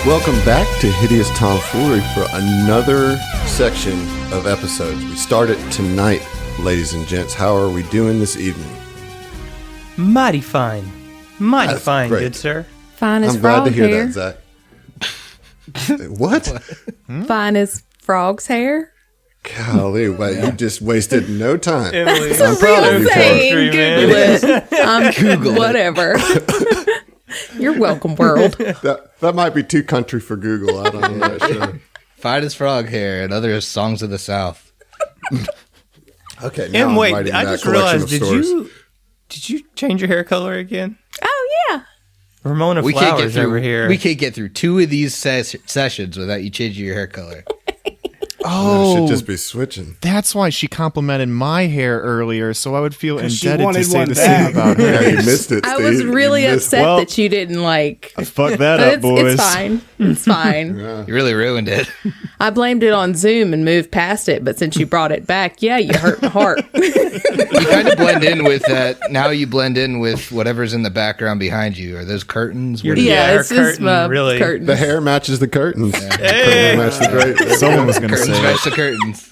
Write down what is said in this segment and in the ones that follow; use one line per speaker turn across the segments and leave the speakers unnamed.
Welcome back to Hideous Tomfoolery for another section of episodes. We start it tonight, ladies and gents. How are we doing this evening?
Mighty fine. Mighty
That's
fine,
great.
good sir.
Fine as
I'm glad
frog
to hear
hair.
that, Zach. What?
Fine as frog's hair.
Golly, wait, you just wasted no time.
Emily,
That's a
proud of
real
you,
saying.
Country,
Google
man.
it. I'm Google whatever. You're welcome, world.
That might be too country for Google. I'm not sure.
Fine as frog hair and other songs of the South.
Okay, now
And
I'm
wait,
writing
I
that
just
collection
realized,
of
did
stories.
you change your hair color again?
Oh, yeah.
Ramona
We can't get
Flowers
through
over here.
We can't get through two of these sessions without you changing your hair color.
I should just be switching.
That's why she complimented my hair earlier, so I would feel
'Cause she
indebted to
wanted
say
one
the
back.
same about
Yeah,
her.
you missed it,
I
Steve.
was really
You missed-
upset
well-
that you didn't like.
Fuck that
But
up, boys.
it's fine. It's fine.
You really ruined it.
I blamed it on Zoom and moved past it, but since you brought it back, yeah, you hurt my heart.
You kind of blend in with that. Now you blend in with whatever's in the background behind you. Are those curtains? What is it?
Yeah,
her
it's just
curtain, really.
curtains.
The hair matches the curtains. The
Hey!
curtains match the drapes.
Someone was going to
Curtains
say
match the curtains.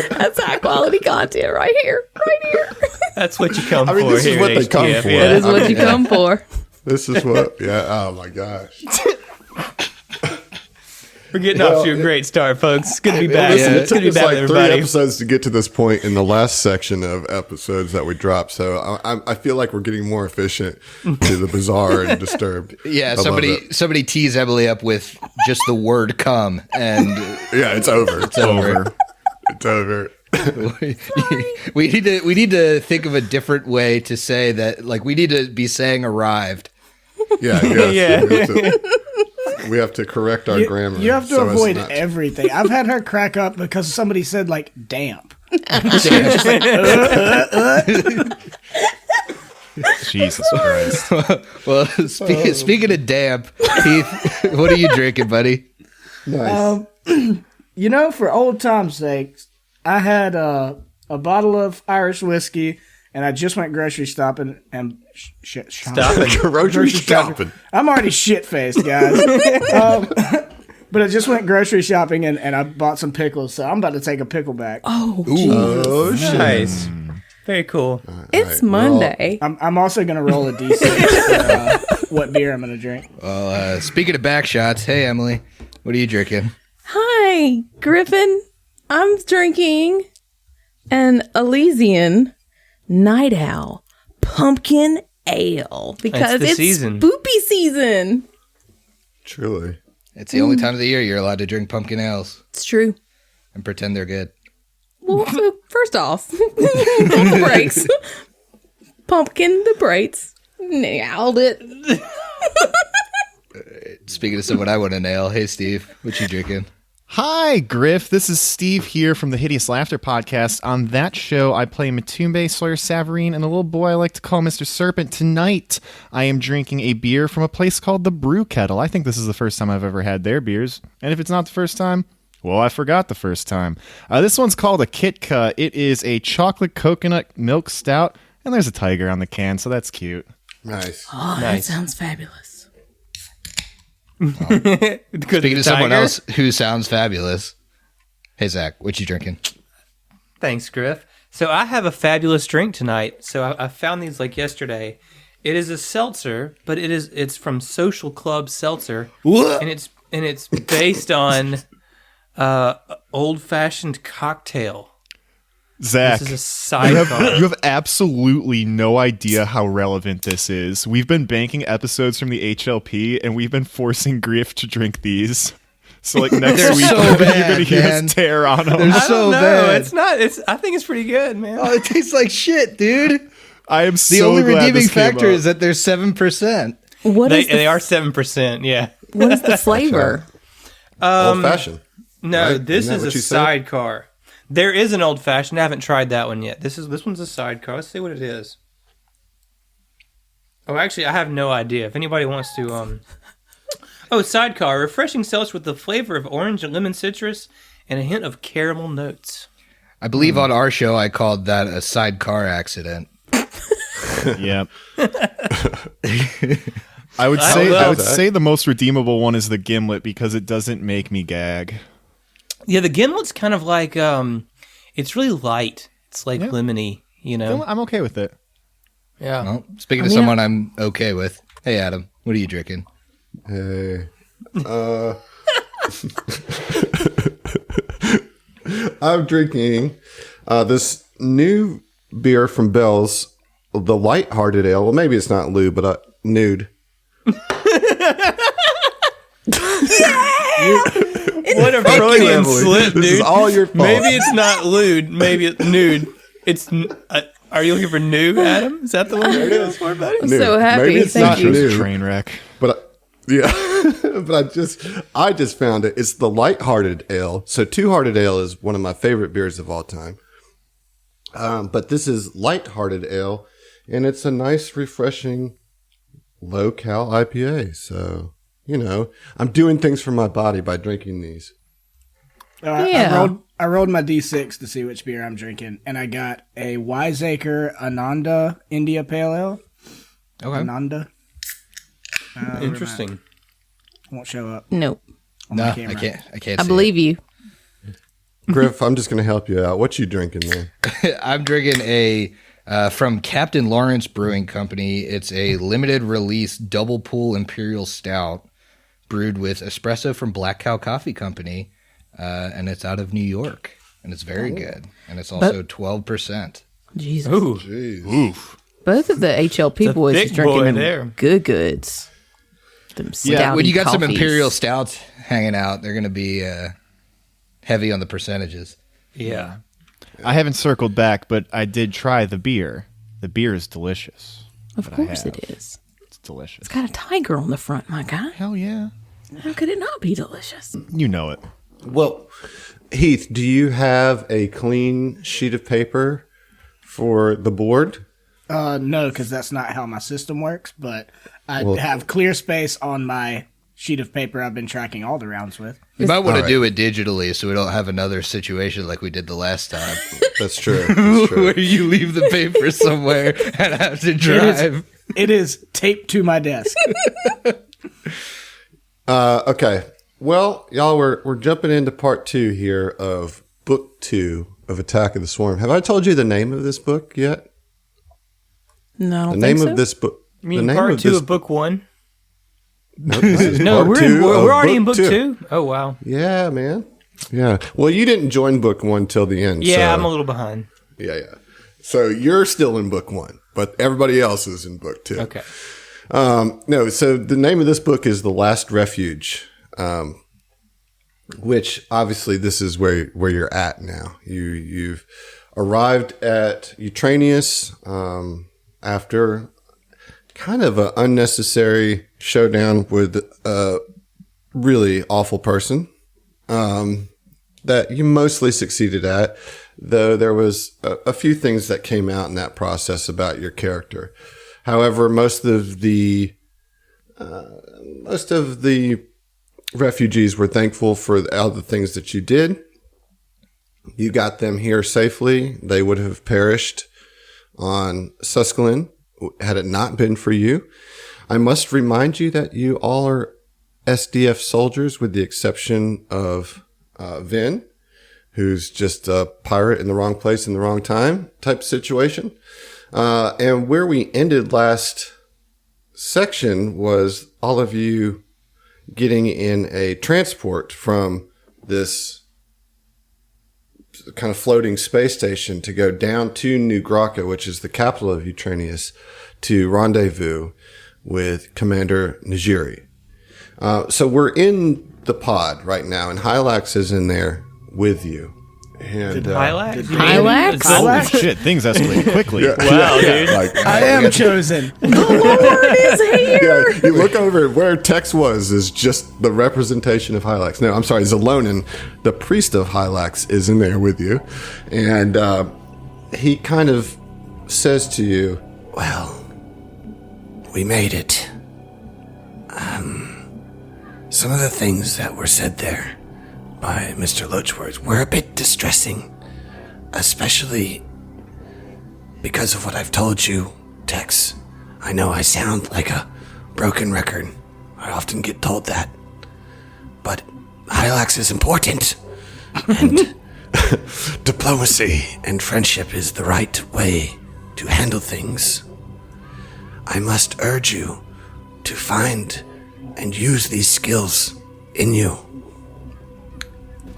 That's high quality content right here. Right here.
That's what you come
I mean,
for
this is
here
what
at
they come
HTF,
for.
yeah.
That is what you come for.
This is what, yeah, oh my gosh.
We're getting off to a great start, folks. It's good to be back.
Listen,
It's
it
good
took
to be
us
back
like
with
3
everybody.
episodes to get to this point in the last section of episodes that we dropped. So I feel like we're getting more efficient to the bizarre and disturbed.
Yeah,
I love it.
somebody tease Emily up with just the word "come," and
Yeah, it's over. It's
over.
It's over.
we need to think of a different way to say that. Like we need to be saying "arrived."
Yeah, yes.
Yeah.
We have to correct our grammar.
You have to
so as
avoid
not-
everything. I've had her crack up because somebody said like damp.
Jesus Christ.
Well, speaking of damp, Heath, what are you drinking, buddy?
Nice.
You know, for old time's sake, I had a bottle of Irish whiskey, and I just went grocery shopping and
Grocery shopping.
I'm already shit faced, guys. But I just went grocery shopping and I bought some pickles, so I'm about to take a pickle back.
Oh, Jesus.
Oh, shit.
Nice. Very cool.
It's
All right,
Monday.
I'm also gonna roll a D6 for what beer I'm gonna drink.
Well, speaking of back shots, hey Emily, what are you drinking?
Hi, Griffin. I'm drinking an Elysian Night Owl Pumpkin Ale because
the
it's
season.
spoopy season.
Truly.
It's the only time of the year you're allowed to drink pumpkin ales
It's true.
and pretend they're good.
Well, so first off, pump the brakes. Pumpkin the brakes. Nailed it.
Speaking of someone I want to nail, hey Steve, what you drinking?
Hi, Griff. This is Steve here from the Hideous Laughter podcast. On that show, I play Matumbe, Sawyer Savarine, and a little boy I like to call Mr. Serpent. Tonight, I am drinking a beer from a place called the Brew Kettle. I think this is the first time I've ever had their beers. And if it's not the first time, well, I forgot the first time. This one's called a Kitka. It is a chocolate coconut milk stout, and there's a tiger on the can, so that's cute.
Nice.
Oh,
Nice.
that sounds fabulous.
Speaking of someone else who sounds fabulous, hey Zach, what you drinking?
Thanks, Griff. So I have a fabulous drink tonight. So I found these like yesterday. It is a seltzer, but it's from Social Club Seltzer, and it's based on old fashioned cocktail.
Zach,
This is a sidecar.
you have absolutely no idea how relevant this is. We've been banking episodes from the HLP, and we've been forcing Griff to drink these. So, like, next
They're
week,
so
you're
bad,
going to hear
man.
us tear on them.
They're
I
so
don't know.
bad.
It's not. I think it's pretty good, man.
Oh, it tastes like shit, dude.
I am
The
so
only
glad
redeeming
this came
factor
up.
is that they're 7%.
What is
They are 7%. Yeah.
what is the flavor?
Old fashioned.
No,
Right?
this
Isn't that
is
what
a
you said?
sidecar. There is an old fashioned. I haven't tried that one yet. This one's a sidecar. Let's see what it is. Oh, actually, I have no idea. If anybody wants to, Oh, sidecar, refreshing seltzer with the flavor of orange and lemon citrus and a hint of caramel notes.
I believe on our show I called that a sidecar accident.
Yep. I would
love
say the most redeemable one is the gimlet because it doesn't make me gag.
Yeah, the gimlet's kind of like it's really light. It's like lemony,
I'm okay with it.
Yeah.
Well, speaking of someone I'm okay with. Hey, Adam, what are you drinking?
Hey. I'm drinking this new beer from Bell's, the Lighthearted Ale. Well, maybe it's not lube, but nude.
What a Freudian slip, dude.
This is all your fault.
Maybe it's not lewd. Maybe it's nude. It's. Are you looking for new, Adam? Is that the one you're looking for, buddy?
I'm so happy.
Maybe it's
Thank
not
you.
new,
Train wreck.
but but I just found it. It's the Lighthearted Ale. So Two Hearted Ale is one of my favorite beers of all time. But this is Lighthearted Ale, and it's a nice, refreshing, low-cal IPA. So, I'm doing things for my body by drinking these.
I rolled my D6 to see which beer I'm drinking, and I got a Wiseacre Ananda India Pale Ale.
Okay.
Ananda.
Interesting.
Won't show up.
Nope.
on
No,
my
I
camera.
can't.
I
see
believe you.
Griff, I'm just going to help you out. What you drinking there?
it. I'm drinking a from Captain Lawrence Brewing Company. It's a limited release double pool imperial stout brewed with espresso from Black Cow Coffee Company, and it's out of New York, and it's very good, and it's also 12%.
Jesus.
Ooh,
Jeez.
Oof.
Both of the HLP
It's a
boys
thick
is drinking
boy
them
there.
good goods. Them
Yeah, when you got some
stouty
imperial
coffees.
stouts hanging out, they're going to be heavy on the percentages.
yeah.
I haven't circled back, but I did try the beer. The beer is delicious.
Of course it is.
It's delicious.
It's got a tiger on the front, my guy.
Hell yeah.
How could it not be delicious?
You know it.
Well, Heath, do you have a clean sheet of paper for the board?
No, because that's not how my system works, but I have clear space on my sheet of paper I've been tracking all the rounds with.
You might want to
All
do it digitally so we don't have another situation like we did the last time.
That's true. That's true.
Where you leave the paper somewhere and have to drive.
It is taped to my desk.
Okay. Well, y'all, we're jumping into part 2 here of book 2 of Attack of the Swarm. Have I told you the name of this book yet?
No, I
The
don't
name
think so.
of this book.
You mean part 2 of book 1?
Nope, this is
No,
part
we're
2 of
already in book 2. Oh, wow.
Yeah, man. Yeah. Well, you didn't join book 1 till the end.
Yeah,
so,
I'm a little behind.
Yeah. So you're still in book 1, but everybody else is in book 2.
Okay.
No, so the name of this book is The Last Refuge, which obviously this is where you're at now. You've arrived at Eutranius after kind of an unnecessary showdown with a really awful person that you mostly succeeded at, though there was a few things that came out in that process about your character. However, most of the refugees were thankful for all the things that you did. You got them here safely. They would have perished on Susquehanna had it not been for you. I must remind you that you all are SDF soldiers, with the exception of Vin, who's just a pirate in the wrong place in the wrong time type situation. And where we ended last section was all of you getting in a transport from this kind of floating space station to go down to New Grakka, which is the capital of Eutranius, to rendezvous with Commander Najiri. So we're in the pod right now, and Hylax is in there with you. And
Hylax?
Hylax?
Holy shit, things escalate quickly.
Wow, dude.
I am chosen.
Lord is here.
Yeah, you look over where Tex is just the representation of Hylax. No, I'm sorry, Zalonin, the priest of Hylax, is in there with you. And he kind of says to you, well, we made it. Some of the things that were said there by Mr. Loachworth were a bit distressing, especially because of what I've told you, Tex. I know I sound like a broken record. I often get told that. But Hylax is important. And diplomacy and friendship is the right way to handle things. I must urge you to find and use these skills in you.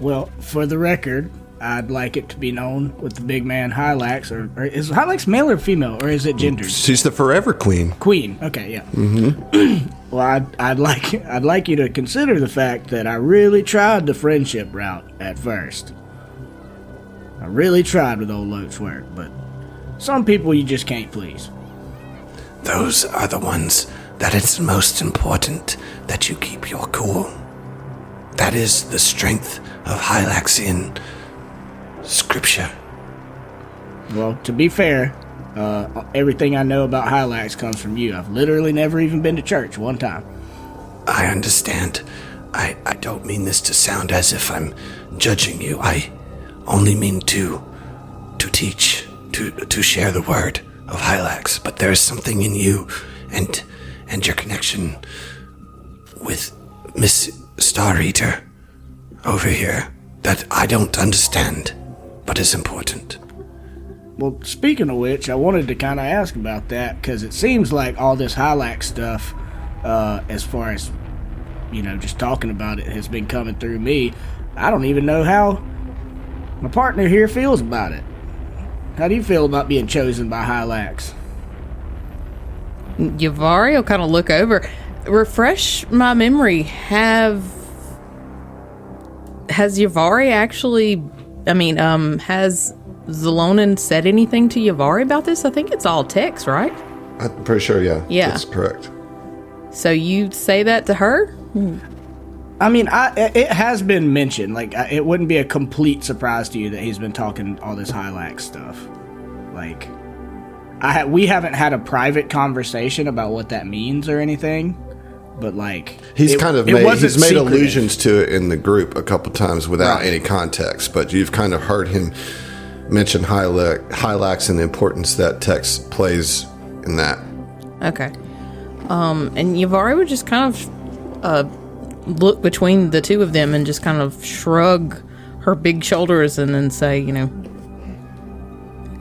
Well, for the record, I'd like it to be known with the big man Hylax, or is Hylax male or female, or is it gendered?
She's the forever queen.
Queen. Okay, yeah. Mm-hmm. Well, I'd like you to consider the fact that I really tried the friendship route at first. I really tried with old Loachwork, but some people you just can't please.
Those are the ones that it's most important that you keep your cool. That is the strength of Hylaxian scripture.
Well, to be fair, everything I know about Hylax comes from you. I've literally never even been to church one time.
I understand. I don't mean this to sound as if I'm judging you. I only mean to teach, to share the word of Hylax. But there is something in you and your connection with Miss Star Eater over here that I don't understand, but is important.
Well, speaking of which, I wanted to kind of ask about that, because it seems like all this Hylax stuff, as far as, just talking about it, has been coming through me. I don't even know how my partner here feels about it. How do you feel about being chosen by Hylax?
Yavari will kind of look over. Refresh my memory. Has Yavari actually... has Zalonin said anything to Yavari about this? I think it's all text, right?
I'm pretty sure, yeah.
Yeah.
That's correct.
So you say that to her?
It has been mentioned. Like, it wouldn't be a complete surprise to you that he's been talking all this Hylax stuff. Like, we haven't had a private conversation about what that means or anything. But like,
he's made
secretive.
allusions to it in the group a couple times without any context. But you've kind of heard him mention Hylax and the importance that text plays in that.
Okay. And Yavari would just kind of look between the two of them and just kind of shrug her big shoulders and then say,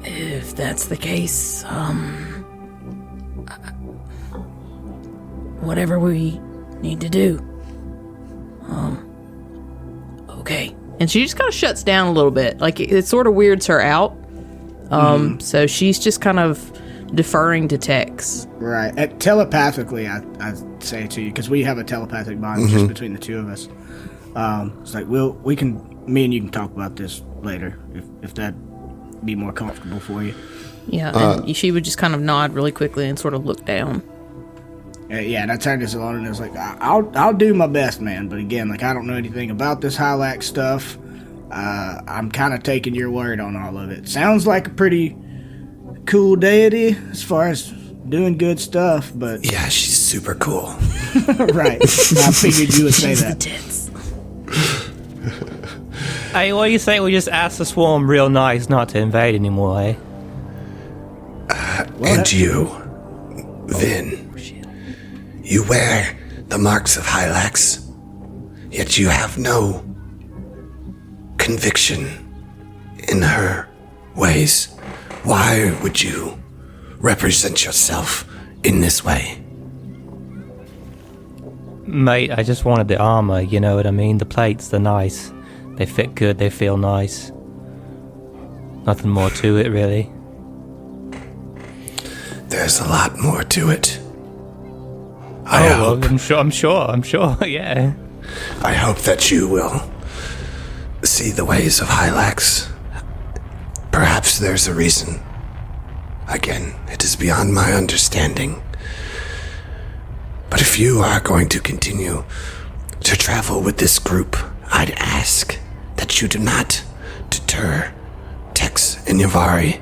if that's the case, whatever we need to do. Okay. And she just kind of shuts down a little bit. Like, it sort of weirds her out. So she's just kind of deferring to Tex.
Right. Telepathically, I say to you, because we have a telepathic bond just between the two of us. It's like, me and you can talk about this later, if that'd be more comfortable for you.
Yeah, and she would just kind of nod really quickly and sort of look down.
Yeah, and I turned to Zalon and I was like, I'll do my best, man. But again, like, I don't know anything about this Hylax stuff. I'm kind of taking your word on all of it. Sounds like a pretty cool deity as far as doing good stuff, but...
Yeah, she's super cool.
Right. I figured you would say that.
Hey, what do you say we just ask the swarm real nice not to invade anymore, eh?
Vin. You wear the marks of Hylax, yet you have no conviction in her ways. Why would you represent yourself in this way?
Mate, I just wanted the armor, you know what I mean? The plates, they're nice. They fit good, they feel nice. Nothing more to it, really.
There's a lot more to it.
I'm sure, yeah.
I hope that you will see the ways of Hylax. Perhaps there's a reason. Again, it is beyond my understanding. But if you are going to continue to travel with this group, I'd ask that you do not deter Tex and Yavari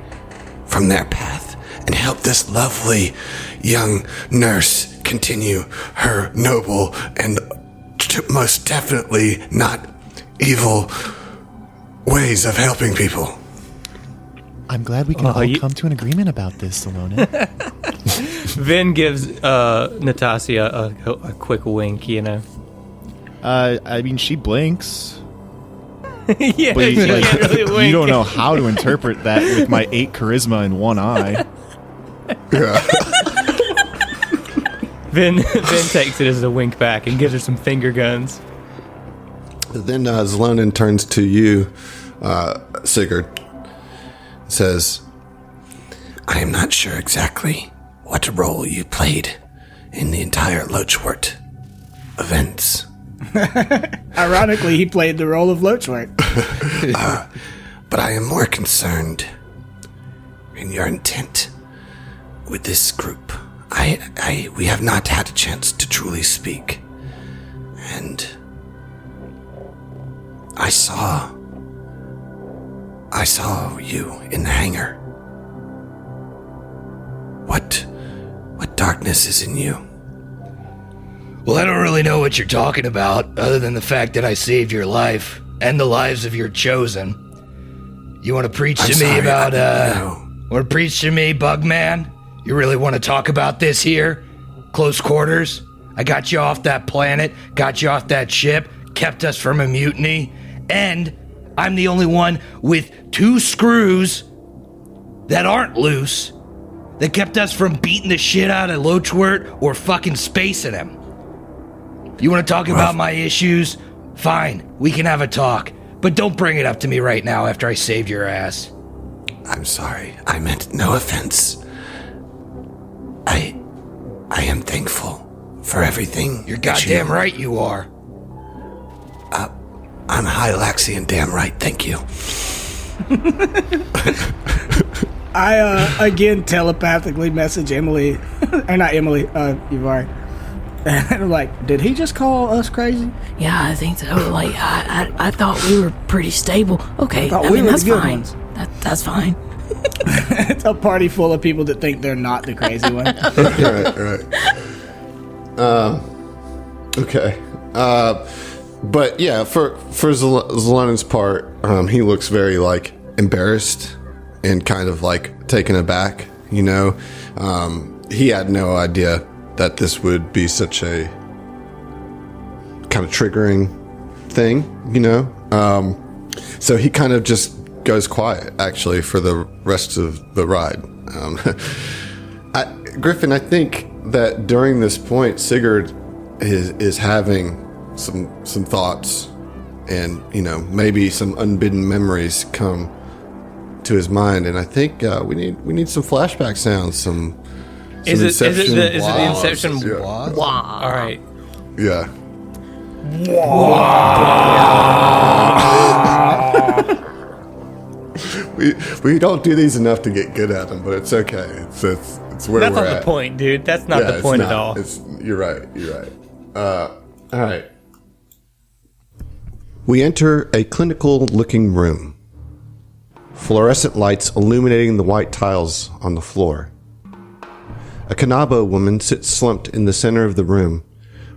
from their path and help this lovely young nurse continue her noble and most definitely not evil ways of helping people.
I'm glad we can all come to an agreement about this, Salona.
Vin gives Natasha a quick wink, you know.
I mean, she blinks.
Yeah,
But
she can't really wink.
you don't know how to interpret that with my 8 charisma in one eye.
Yeah.
Vin takes it as a wink back and gives her some finger guns.
Then Zlonin turns to you, Sigurd. Says, I am not sure exactly what role you played in the entire Lochwart events.
Ironically, he played the role of Lochwart.
But I am more concerned in your intent with this group. We have not had a chance to truly speak. And I saw you in the hangar. What darkness is in you?
Well, I don't really know what you're talking about, other than the fact that I saved your life and the lives of your chosen. You want to preach to me about, want to preach to me, Bugman? You really want to talk about this here? Close quarters? I got you off that planet, got you off that ship, kept us from a mutiny, and I'm the only one with 2 screws that aren't loose that kept us from beating the shit out of Lochwart or fucking spacing him. You want to talk about my issues? Fine, we can have a talk. But don't bring it up to me right now after I saved your ass.
I'm sorry. I meant no offense. I am thankful for everything.
You're goddamn right you are.
I'm Hylaxian, damn right. Thank you.
I, again, telepathically message Emily. Or not Emily, Yvari. And I'm like, did he just call us crazy?
Yeah, I think so. Like, I thought we were pretty stable. Okay, I
we
mean,
were
that's
the good
fine.
ones.
That's fine.
It's a party full of people that think they're not the crazy one.
Right. Okay. But yeah, for Zlonin's part, he looks very like embarrassed and kind of like taken aback. You know, he had no idea that this would be such a kind of triggering thing. You know, so he kind of just goes quiet actually for the rest of the ride. Griffin, I think that during this point, Sigurd is having some thoughts, and you know, maybe some unbidden memories come to his mind, and I think we need some flashback sounds. Some
Is it
Inception.
the Inception?
Yeah.
Wow. All right.
Yeah. We don't do these enough to get good at them, but it's okay. It's where
That's
we're
not
at.
the point, dude. That's not the point at all.
You're right. All right. We enter a clinical-looking room. Fluorescent lights illuminating the white tiles on the floor. A Kanabo woman sits slumped in the center of the room,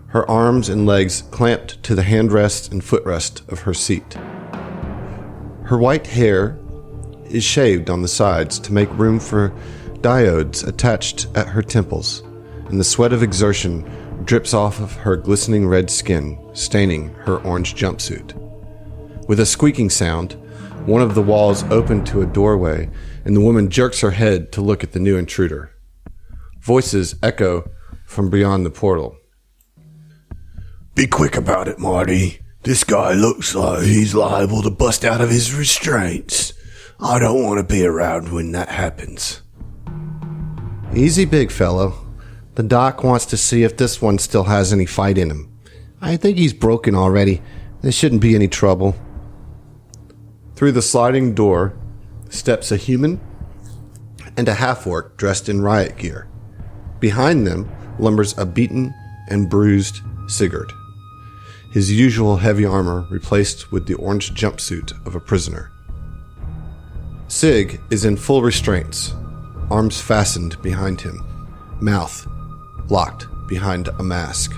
her arms and legs clamped to the handrest and footrest of her seat. Her white hair is shaved on the sides to make room for diodes attached at her temples, and the sweat of exertion drips off of her glistening red skin, staining her orange jumpsuit. With a squeaking sound, one of the walls open to a doorway, and the woman jerks her head to look at the new intruder. Voices echo from beyond the portal.
Be quick about it, Marty. This guy looks like he's liable to bust out of his restraints. I don't want to be around when that happens.
Easy, big fellow. The doc wants to see if this one still has any fight in him. I think he's broken already. There shouldn't be any trouble. Through the sliding door steps a human and a half-orc dressed in riot gear. Behind them lumbers a beaten and bruised Sigurd, his usual heavy armor replaced with the orange jumpsuit of a prisoner. Sig is in full restraints, arms fastened behind him, mouth locked behind a mask,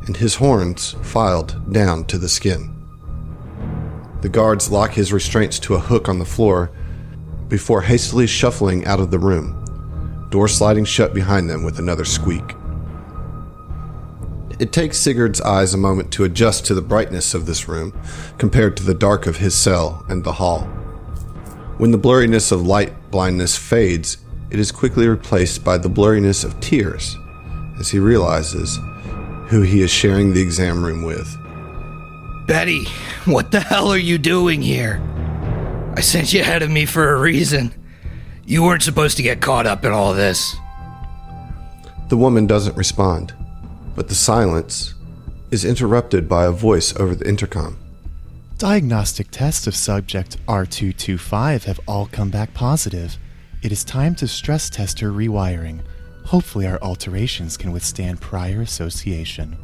and his horns filed down to the skin. The guards lock his restraints to a hook on the floor before hastily shuffling out of the room, door sliding shut behind them with another squeak. It takes Sigurd's eyes a moment to adjust to the brightness of this room compared to the dark of his cell and the hall. When the blurriness of light blindness fades, it is quickly replaced by the blurriness of tears as he realizes who he is sharing the exam room with.
Betty, what the hell are you doing here? I sent you ahead of me for a reason. You weren't supposed to get caught up in all this.
The woman doesn't respond, but the silence is interrupted by a voice over the intercom.
Diagnostic tests of subject R225 have all come back positive. It is time to stress test her rewiring. Hopefully our alterations can withstand prior association.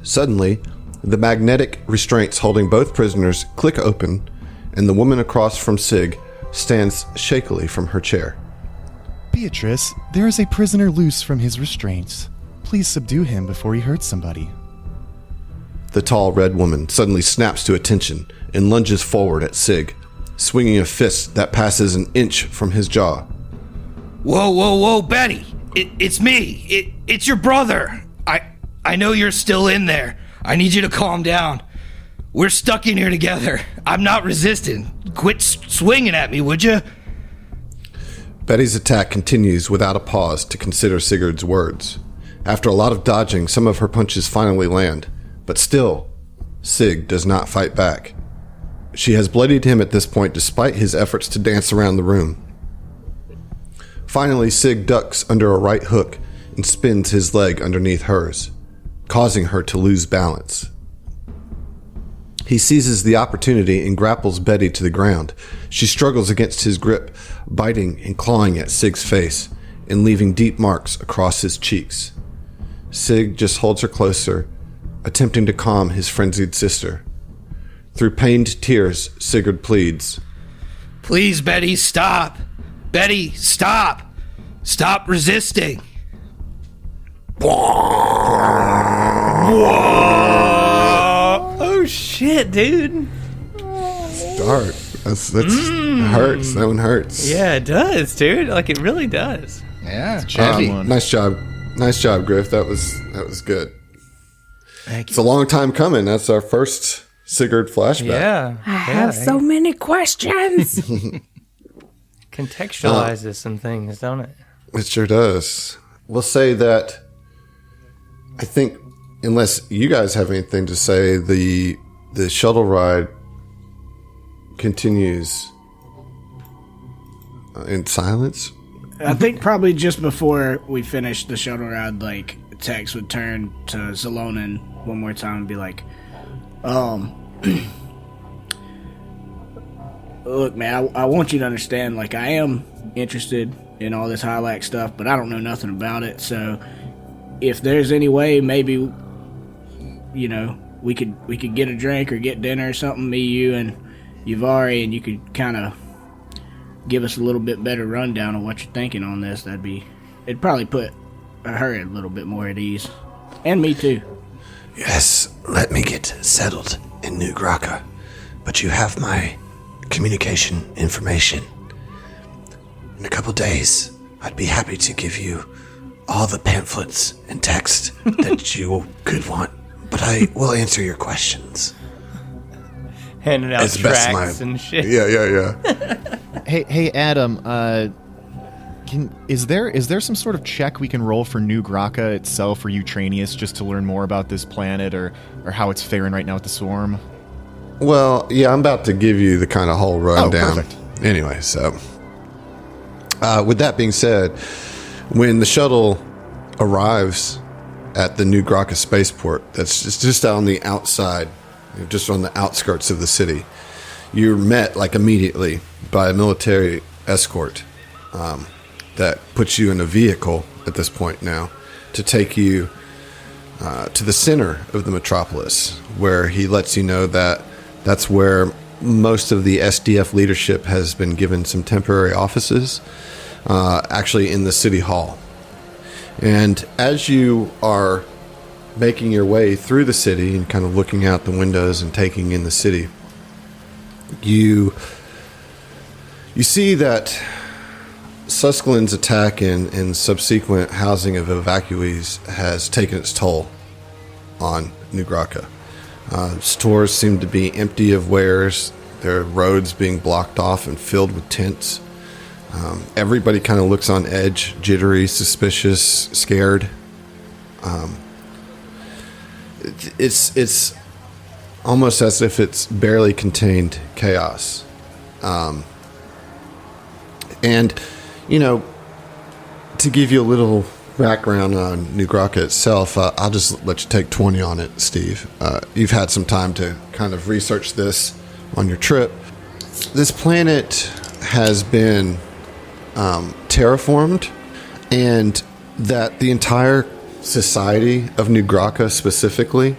Suddenly, the magnetic restraints holding both prisoners click open, and the woman across from Sig stands shakily from her chair.
Beatrice, there is a prisoner loose from his restraints. Please subdue him before he hurts somebody.
The tall red woman suddenly snaps to attention and lunges forward at Sig, swinging a fist that passes an inch from his jaw.
Whoa, Betty! It's me! It's your brother! I know you're still in there. I need you to calm down. We're stuck in here together. I'm not resisting. Quit swinging at me, would you?
Betty's attack continues without a pause to consider Sigurd's words. After a lot of dodging, some of her punches finally land, but still, Sig does not fight back. She has bloodied him at this point despite his efforts to dance around the room. Finally, Sig ducks under a right hook and spins his leg underneath hers, causing her to lose balance. He seizes the opportunity and grapples Betty to the ground. She struggles against his grip, biting and clawing at Sig's face and leaving deep marks across his cheeks. Sig just holds her closer, attempting to calm his frenzied sister. Through pained tears, Sigurd pleads,
"Please, Betty, stop! Betty, stop! Stop resisting!"
Oh shit, dude.
dark. That's hurts. That one hurts.
Yeah, it does, dude. Like, it really does.
Yeah,
Nice job. Nice job, Griff. That was good.
Thank
It's a long time coming. That's our first Sigurd flashback.
Yeah.
I have so many questions.
Contextualizes some things, don't it?
It sure does. We'll say that I think, unless you guys have anything to say, the shuttle ride continues in silence.
I think probably just before we finish the shuttle ride, like, Tex would turn to Zalonin one more time and be like, look, man, I want you to understand, like, I am interested in all this Hylax stuff, but I don't know nothing about it, so if there's any way, maybe, you know, we could get a drink or get dinner or something, me, you, and Uvari, and you could kind of give us a little bit better rundown of what you're thinking on this. It'd probably put her a little bit more at ease. And me too.
Yes, let me get settled in New Grakka, but you have my communication information. In a couple days, I'd be happy to give you all the pamphlets and text that you could want, but I will answer your questions.
Handing out tracts and shit.
Yeah.
Hey, Adam. Is there some sort of check we can roll for New Grakka itself, or Eutranius, just to learn more about this planet or how it's faring right now with the swarm?
Well, yeah, I'm about to give you the kind of whole rundown.
Perfect.
Anyway, so with that being said, when the shuttle arrives at the New Grakka spaceport, that's just out on the outside, just on the outskirts of the city, you're met like immediately by a military escort that puts you in a vehicle at this point now to take you to the center of the metropolis, where he lets you know that that's where most of the SDF leadership has been given some temporary offices, actually in the city hall. And as you are making your way through the city and kind of looking out the windows and taking in the city, you see that Suskelin's attack and subsequent housing of evacuees has taken its toll on New Grakka. Stores seem to be empty of wares. There are roads being blocked off and filled with tents. Everybody kind of looks on edge, jittery, suspicious, scared. It's almost as if it's barely contained chaos. And, you know, to give you a little background on New Grakka itself, I'll just let you take 20 on it, Steve. You've had some time to kind of research this on your trip. This planet has been terraformed, and that the entire society of New Grakka specifically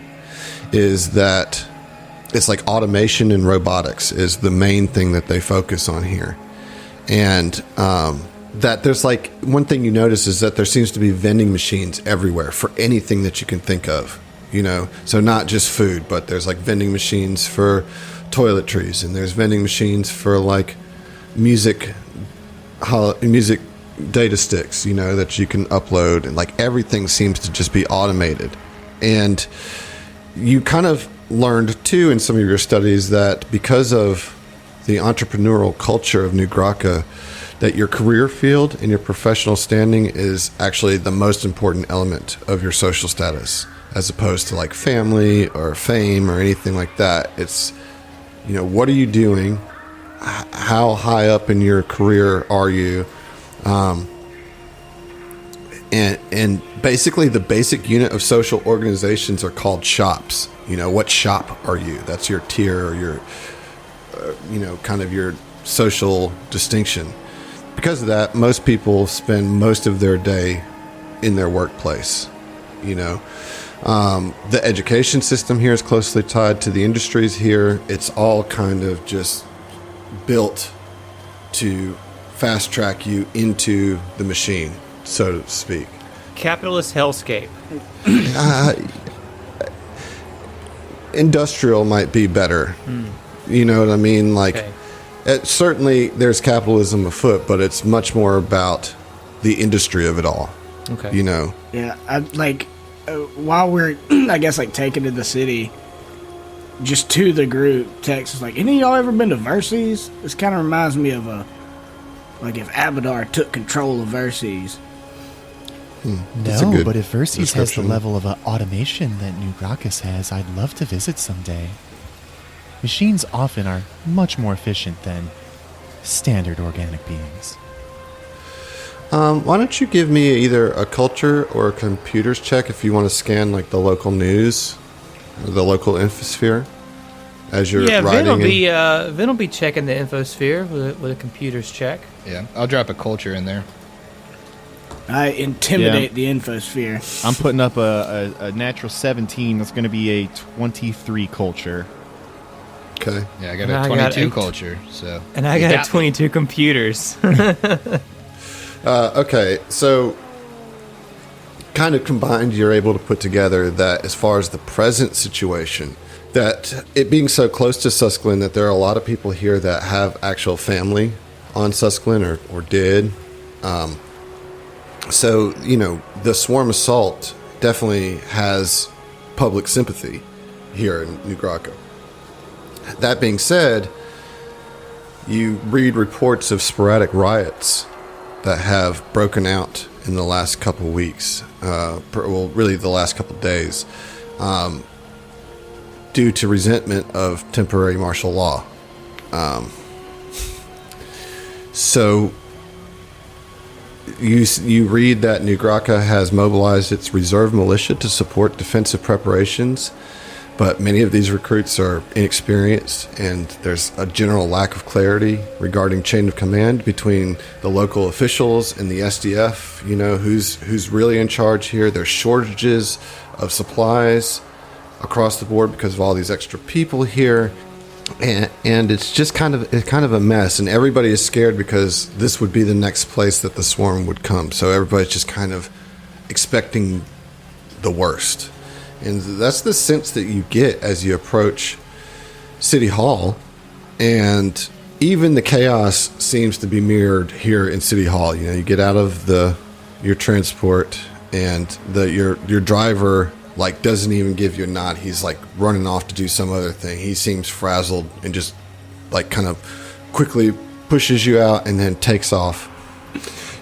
is that it's like automation and robotics is the main thing that they focus on here. And that there's like one thing you notice is that there seems to be vending machines everywhere for anything that you can think of, you know, so not just food, but there's like vending machines for toiletries, and there's vending machines for like music data sticks, you know, that you can upload, and like everything seems to just be automated. And you kind of learned too in some of your studies that because of the entrepreneurial culture of New Grakka, that your career field and your professional standing is actually the most important element of your social status, as opposed to like family or fame or anything like that. It's, you know, what are you doing? How high up in your career are you? And basically the basic unit of social organizations are called shops. You know, what shop are you? That's your tier or your, you know, kind of your social distinction. Because of that, most people spend most of their day in their workplace. You know, the education system here is closely tied to the industries here. It's all kind of just built to fast track you into the machine, so to speak.
Capitalist hellscape.
Industrial might be better. You know what I mean? Like, okay. Certainly there's capitalism afoot, but it's much more about the industry of it all. Okay. You know?
Yeah, while we're, I guess, like, taken to the city, just to the group, text is like, any of y'all ever been to Verces? This kind of reminds me of like if Abadar took control of Verces.
No, but if Verces has the level of automation that New Grakka has, I'd love to visit someday. Machines often are much more efficient than standard organic beings.
Why don't you give me either a culture or a computers check if you want to scan like the local news or the local infosphere as you're writing?
Yeah, Vin will be checking the infosphere with a computers check.
Yeah, I'll drop a culture in there.
I intimidate the infosphere.
I'm putting up a natural 17. That's going to be a 23 culture.
Okay.
Yeah, I got a 22 culture. So.
And I got 22 computers.
Okay, so kind of combined, you're able to put together that as far as the present situation, that it being so close to Suskelin, that there are a lot of people here that have actual family on Suskelin or did. So, you know, the swarm assault definitely has public sympathy here in New Grakka. That being said, you read reports of sporadic riots that have broken out in the last couple of weeks, really the last couple of days, due to resentment of temporary martial law. So you read that New Grakka has mobilized its reserve militia to support defensive preparations, but many of these recruits are inexperienced, and there's a general lack of clarity regarding chain of command between the local officials and the SDF. You know, who's really in charge here. There's shortages of supplies across the board because of all these extra people here, and it's just kind of a mess, and everybody is scared because this would be the next place that the swarm would come. So everybody's just kind of expecting the worst. And that's the sense that you get as you approach City Hall. And even the chaos seems to be mirrored here in City Hall. You know, you get out of your transport, and your driver like doesn't even give you a nod. He's like running off to do some other thing. He seems frazzled and just like kind of quickly pushes you out and then takes off.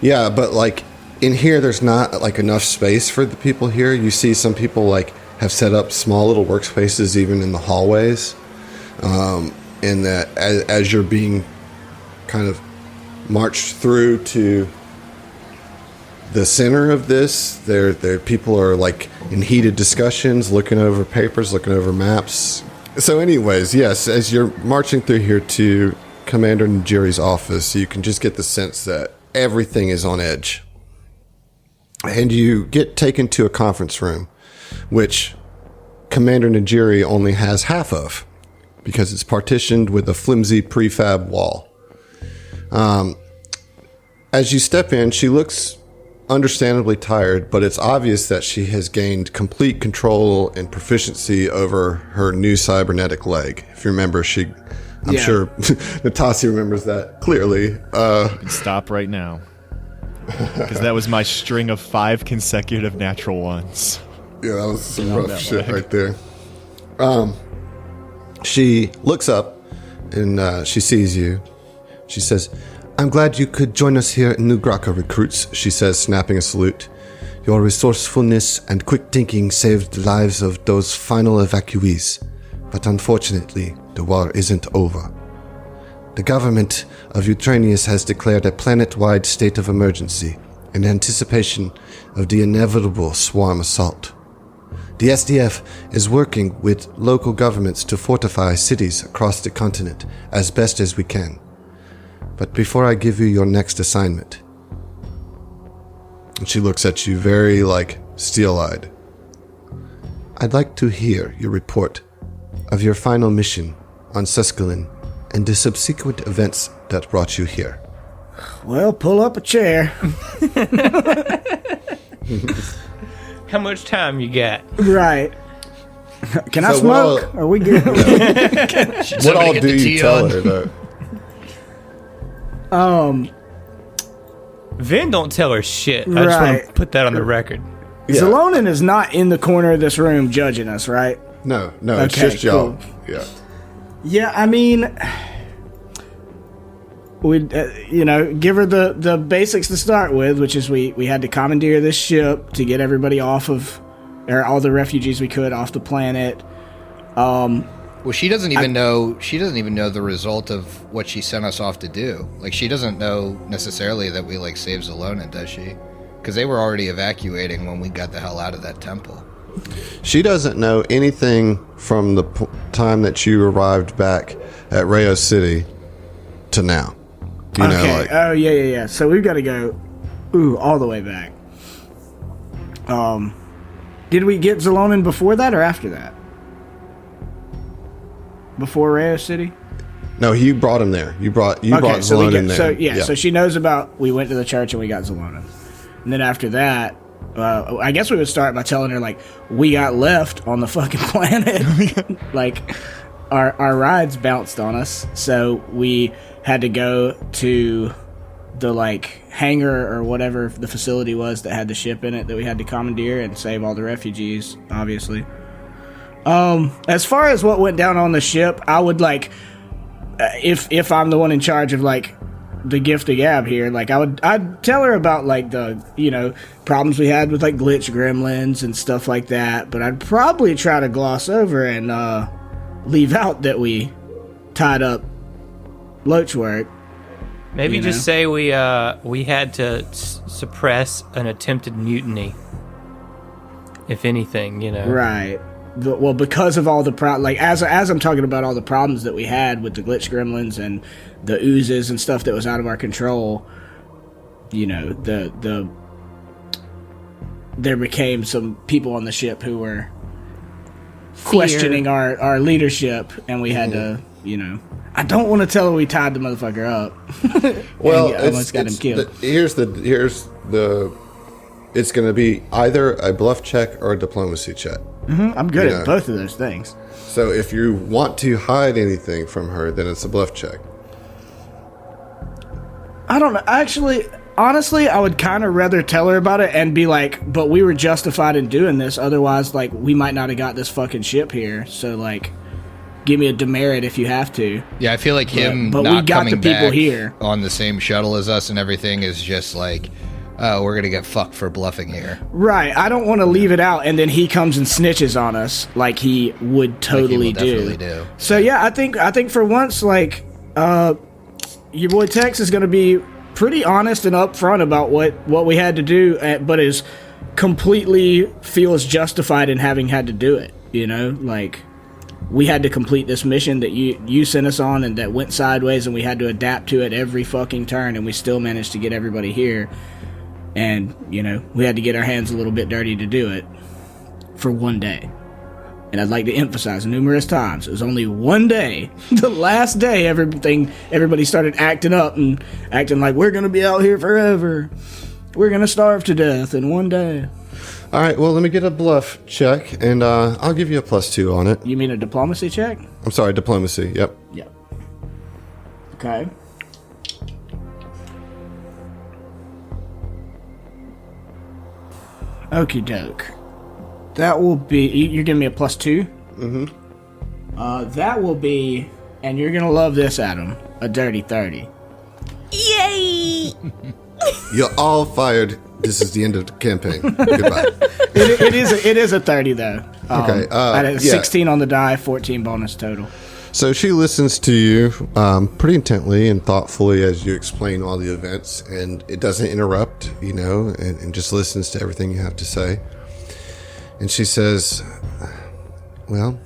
Yeah, but like in here, there's not like enough space for the people here. You see some people like have set up small little workspaces even in the hallways. And that as you're being kind of marched through to the center of this, there people are like in heated discussions, looking over papers, looking over maps. So anyways, yes, as you're marching through here to Commander Najiri's office, you can just get the sense that everything is on edge. And you get taken to a conference room, which Commander Najiri only has half of, because it's partitioned with a flimsy prefab wall. As you step in, she looks understandably tired, but it's obvious that she has gained complete control and proficiency over her new cybernetic leg. If you remember, I'm sure Natasha remembers that clearly.
Stop right now. Because that was my string of 5 consecutive natural ones.
Yeah, that was some rough shit right there. She looks up and she sees you. She says, "I'm glad you could join us here in New Grakka, recruits," she says, snapping a salute. "Your resourcefulness and quick thinking saved the lives of those final evacuees. But unfortunately, the war isn't over. The government of Ukrainius has declared a planet-wide state of emergency in anticipation of the inevitable swarm assault. The STF is working with local governments to fortify cities across the continent as best as we can. But before I give you your next assignment," and she looks at you very, like, steel-eyed, "I'd like to hear your report of your final mission on Suskelin and the subsequent events that brought you here."
Well, pull up a chair.
How much time you got?
Right. Can I
So
smoke? Are we good?
What all do you tell her, though?
Vin don't tell her shit. I just want to
Right.
put that on the record.
Yeah.
Zalonin is not in the corner of this room judging us, right?
No, it's
Okay,
just y'all.
cool.
Yeah.
Yeah, I mean, we'd give her the basics to start with, which is we had to commandeer this ship to get everybody off of, or all the refugees we could off the planet.
Well, she doesn't even know. She doesn't even know the result of what she sent us off to do. Like, she doesn't know necessarily that we like saved Zalonin, does she? Because they were already evacuating when we got the hell out of that temple.
She doesn't know anything from the time that you arrived back at Rayo City to now. You know,
Okay.
like,
Oh yeah. So we've got to go, all the way back. Did we get Zalonin before that or after that? Before Rayo City?
no, you brought him there. You brought Zalone in there.
So she knows about. We went to the church and we got Zalonin, and then after that, I guess we would start by telling her like we got left on the fucking planet. Like our rides bounced on us, so we had to go to the like hangar or whatever the facility was that had the ship in it that we had to commandeer and save all the refugees, obviously. As far as what went down on the ship, I would like, if I'm the one in charge of like the gift of gab here, like I'd tell her about like the, problems we had with like glitch gremlins and stuff like that, but I'd probably try to gloss over and leave out that we tied up Loachwork.
Maybe just say we had to suppress an attempted mutiny. If anything,
Right. Well, because of all the as I'm talking about all the problems that we had with the glitch gremlins and the oozes and stuff that was out of our control, there became some people on the ship who were questioning our leadership, and we had to, I don't want to tell her we tied the motherfucker up.
well,
and almost got him killed.
Here's the. It's going to be either a bluff check or a diplomacy check.
I'm good at both of those things.
So if you want to hide anything from her, then it's a bluff check.
I don't know. Actually, honestly, I would kind of rather tell her about it and be like, but we were justified in doing this. Otherwise, like, we might not have got this fucking ship here. So, like, give me a demerit if you have to.
Yeah, I feel like him
but
not
we got
coming
the people
back
here
on the same shuttle as us and everything is just like, oh, we're going to get fucked for bluffing here.
Right. I don't want to leave it out and then he comes and snitches on us like he would totally
definitely do.
So, yeah, I think for once, like, your boy Tex is going to be pretty honest and upfront about what we had to do, but is completely feels justified in having had to do it. You know, like, we had to complete this mission that you sent us on and that went sideways, and we had to adapt to it every fucking turn, and we still managed to get everybody here. And, you know, we had to get our hands a little bit dirty to do it for one day. And I'd like to emphasize numerous times, it was only one day. The last day, everybody started acting up and acting like we're going to be out here forever. We're going to starve to death in one day.
All right, well, let me get a bluff check, and I'll give you a +2 on it.
You mean a diplomacy check?
I'm sorry, diplomacy, yep.
Yep. Okay. Okie doke. That will be... You're giving me a +2? Mm-hmm. That will be... And you're going to love this, Adam. A dirty 30.
Yay!
You're all fired. This is the end of the campaign. Goodbye.
It is a 30, though.
Okay.
I had a 16 on the die, 14 bonus total.
So she listens to you pretty intently and thoughtfully as you explain all the events, and it doesn't interrupt, you know, and just listens to everything you have to say. And she says, well,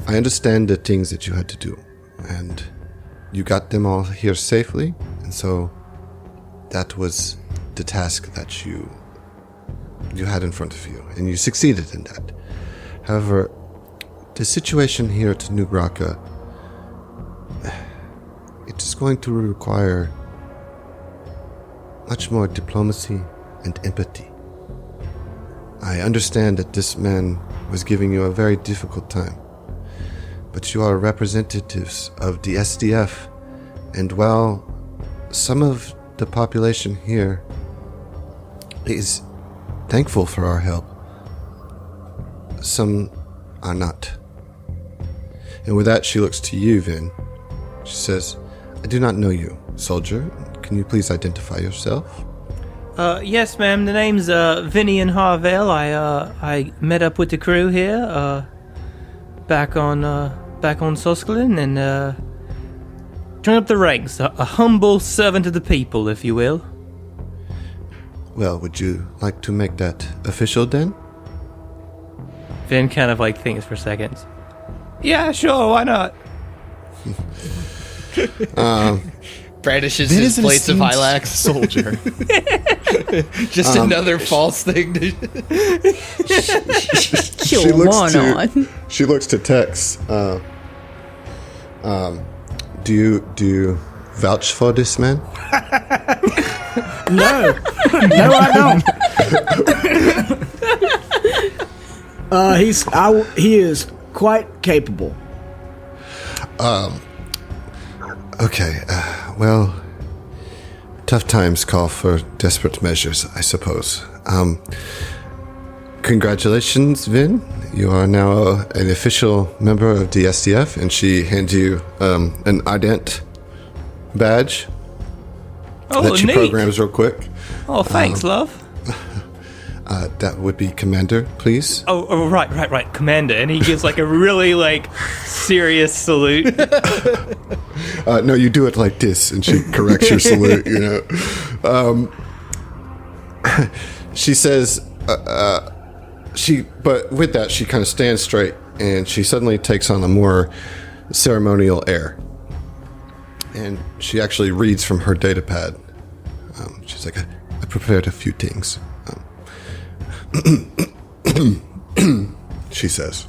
I understand the things that you had to do, and you got them all here safely, and so that was the task that you had in front of you, and you succeeded in that. However, the situation here at New Grakka, it is going to require much more diplomacy and empathy. I understand that this man was giving you a very difficult time, but you are representatives of the STF, and while some of the population here is thankful for our help, some are not. And with that, she looks to you, Vin. She says, I do not know you, soldier. Can you please identify yourself?
Yes, ma'am. The name's Vinny and Harvell. I met up with the crew here back on Suscalin and joined up the ranks. A humble servant of the people, if you will.
Well, would you like to make that official then?
Vin kind of like thinks for seconds. Yeah, sure, why not?
Brandishes his plates of Hylax.
Soldier.
Just another false thing to...
She looks to Tex. Do you vouch for this man?
No, I don't. He is quite capable.
Okay, well, tough times call for desperate measures, I suppose. Congratulations, Vin. You are now an official member of the STF, and she hands you an ident badge that she
neat.
programs real quick.
Oh, thanks, love.
That would be Commander, please.
Oh, right, Commander. And he gives like a really like serious salute.
No, you do it like this, and she corrects your salute, you know. She says, but with that, she kind of stands straight, and she suddenly takes on a more ceremonial air. And she actually reads from her data pad. She's like, I prepared a few things. She says,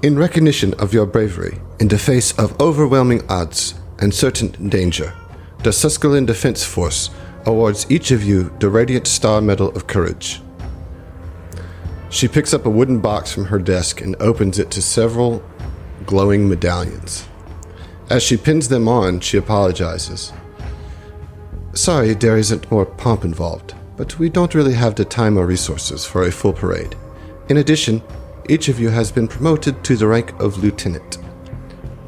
in recognition of your bravery, in the face of overwhelming odds and certain danger, the Suscalin Defense Force awards each of you the Radiant Star Medal of Courage. She picks up a wooden box from her desk and opens it to several glowing medallions. As she pins them on, she apologizes. Sorry, there isn't more pomp involved, but we don't really have the time or resources for a full parade. In addition, each of you has been promoted to the rank of lieutenant.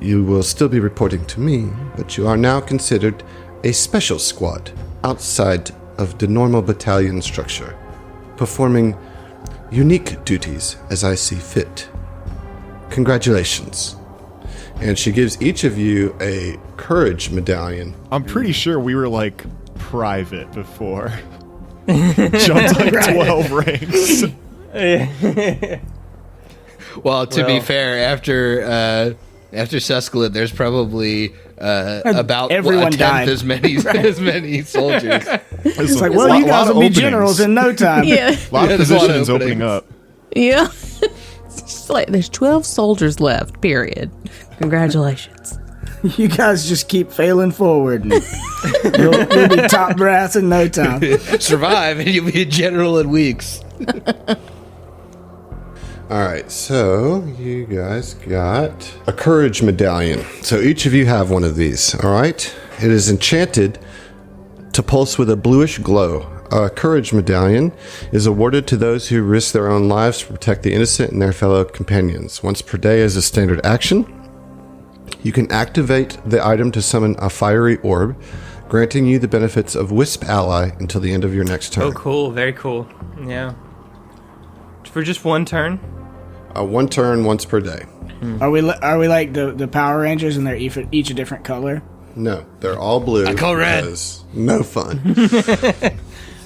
You will still be reporting to me, but you are now considered a special squad outside of the normal battalion structure, performing unique duties as I see fit. Congratulations. And she gives each of you a courage medallion.
I'm pretty sure we were like private before. Jumped like 12 ranks.
Well, to be fair, after Susclid, there's probably about
Everyone
a tenth
died.
as many as many soldiers.
It's like, well, you guys will be generals in no time.
Yeah.
A lot of
There's a lot of
positions opening
openings.
up.
Yeah. It's just like there's 12 soldiers left, period. Congratulations.
You guys just keep failing forward. And you'll be top brass in no time.
Survive, and you'll be a general in weeks.
Alright, so you guys got a courage medallion. So each of you have one of these, alright? It is enchanted to pulse with a bluish glow. A courage medallion is awarded to those who risk their own lives to protect the innocent and their fellow companions. Once per day as a standard action, you can activate the item to summon a fiery orb, granting you the benefits of Wisp Ally until the end of your next turn.
Oh, cool. Very cool. Yeah. For just one turn?
One turn, once per day.
Are we like the Power Rangers and they're each a different color?
No, they're all blue.
I call red.
because No fun.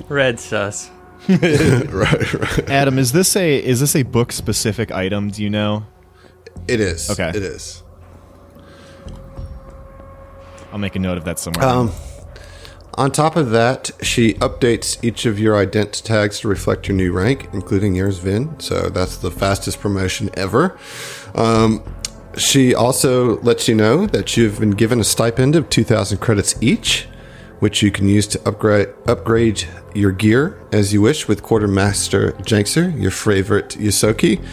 Red sus.
right.
Adam, is this a book specific item? Do you know?
It is.
Okay.
It is.
I'll make a note of that somewhere.
On top of that, she updates each of your ident tags to reflect your new rank, including yours, Vin. So that's the fastest promotion ever. She also lets you know that you've been given a stipend of 2,000 credits each, which you can use to upgrade your gear as you wish with Quartermaster Jankser, your favorite Yosoki,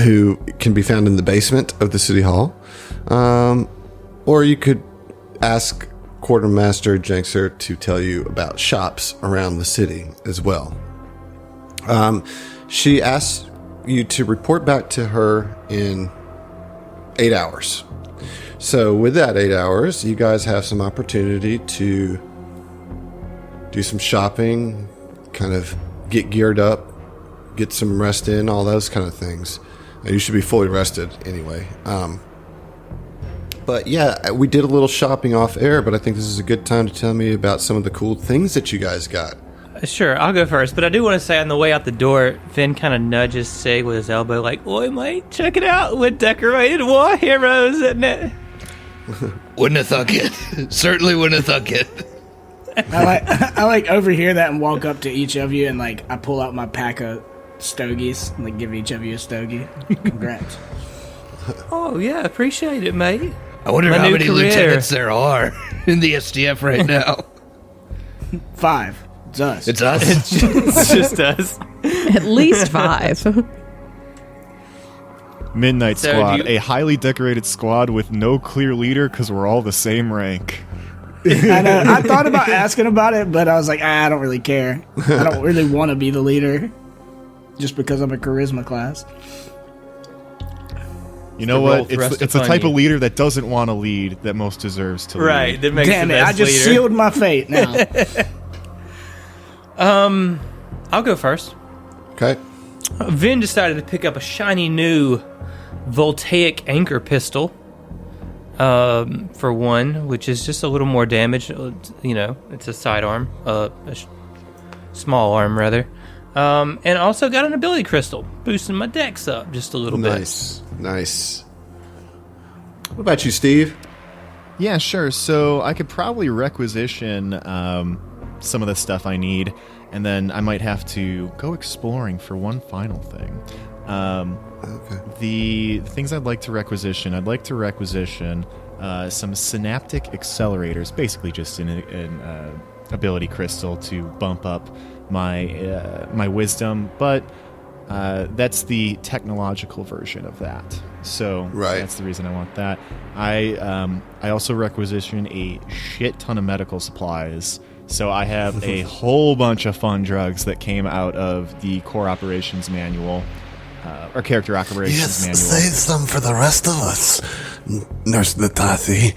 who can be found in the basement of the City Hall. Or you could ask Quartermaster Jankser to tell you about shops around the city as well. She asks you to report back to her in 8 hours. So with that 8 hours, you guys have some opportunity to do some shopping, kind of get geared up, get some rest in, all those kind of things. You should be fully rested anyway. But yeah, we did a little shopping off air, but I think this is a good time to tell me about some of the cool things that you guys got.
Sure, I'll go first, but I do want to say on the way out the door, Finn kind of nudges Sig with his elbow like, "Oi, mate, check it out, we're decorated war heroes, isn't it?"
Wouldn't have thunk it. Certainly wouldn't have thunk it.
I like overhear that and walk up to each of you and like I pull out my pack of stogies and like give each of you a stogie. Congrats.
Oh, yeah, appreciate it, mate.
I wonder
My
how
new
many
career.
lieutenants there are in the STF right now.
5. It's us.
It's us.
It's just us.
At least 5.
Midnight
So
Squad,
do you-
a highly decorated squad with no clear leader because we're all the same rank.
I know. I thought about asking about it, but I was like, I don't really care. I don't really want to be the leader just because I'm a charisma class.
You know
The role
what? It's
thrust
the
upon
type
you.
of leader that doesn't want to lead that most deserves to
Right,
lead.
that makes
Damn
the
it!
best
I just
leader.
sealed my fate now.
I'll go first.
Okay.
Vin decided to pick up a shiny new voltaic anchor pistol. For one, which is just a little more damage. You know, it's a sidearm, small arm rather. And also got an ability crystal, boosting my dex up just a little bit.
Nice. What about you, Steve?
Yeah, sure. So I could probably requisition some of the stuff I need, and then I might have to go exploring for one final thing.
Okay.
The things I'd like to requisition, some synaptic accelerators, basically just an ability crystal to bump up my wisdom, but that's the technological version of that. So
Right.
that's the reason I want that. I also requisition a shit ton of medical supplies. So I have a whole bunch of fun drugs that came out of the core operations manual, or character operations manual.
Save some for the rest of us, Nurse Natati.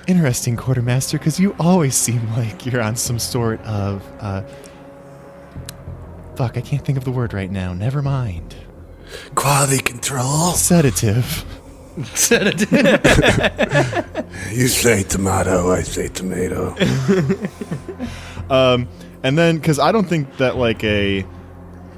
Interesting, Quartermaster, because you always seem like you're on some sort of, fuck, I can't think of the word right now. Never mind.
Quality control.
Sedative.
You say tomato, I say tomato.
And then, because I don't think that, like, the